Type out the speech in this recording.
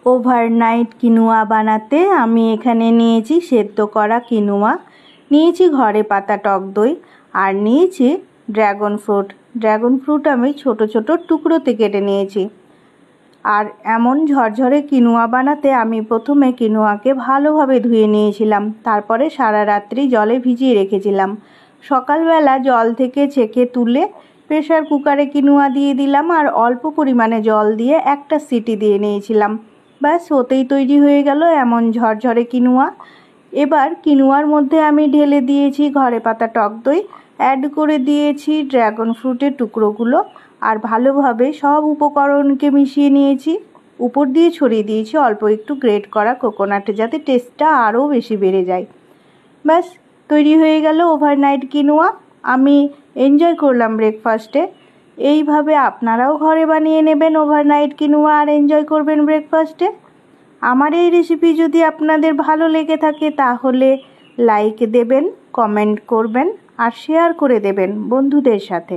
Overnight quinoa বানাতে আমি এখানে নিয়েছি সেদ্ধ করা কিনোয়া, নিয়েছি ঘরে পাতা টক দই, আর নিয়েছি ড্রাগন ফ্রুট। ড্রাগন ফ্রুট আমি ছোট ছোট টুকরোতে কেটে নিয়েছি। আর এমন ঝরঝরে কিনোয়া বানাতে আমি প্রথমে কিনোয়াকে ভালোভাবে ধুয়ে নিয়েছিলাম, তারপরে সারা রাত্রি জলে ভিজিয়ে রেখেছিলাম। সকালবেলা জল থেকে ছেঁকে তুলে প্রেসার কুকারে কিনোয়া দিয়ে দিলাম, আর অল্প পরিমাণে জল দিয়ে একটা সিটি দিয়ে নিয়েছিলাম। ব্যাস ওতেই তৈরি হয়ে গেল এমন ঝরঝরে কিনোয়া। এবার কিনোয়ার মধ্যে আমি ঢেলে দিয়েছি ঘরে পাতা টক দই, অ্যাড করে দিয়েছি ড্রাগন ফ্রুটের টুকরোগুলো, আর ভালোভাবে সব উপকরণকে মিশিয়ে নিয়েছি। উপর দিয়ে ছড়িয়ে দিয়েছি অল্প একটু গ্রেট করা কোকোনাট, যাতে টেস্টটা আরও বেশি বেড়ে যায়। ব্যাস তৈরি হয়ে গেল ওভারনাইট কিনোয়া। আমি এনজয় করলাম ব্রেকফাস্টে। এইভাবে আপনারাও ঘরে বানিয়ে নেবেন ওভারনাইট কিনোয়া আর এনজয় করবেন ব্রেকফাস্টে। আমার এই রেসিপি যদি আপনাদের ভালো লেগে থাকে তাহলে লাইক দেবেন, কমেন্ট করবেন আর শেয়ার করে দেবেন বন্ধুদের সাথে।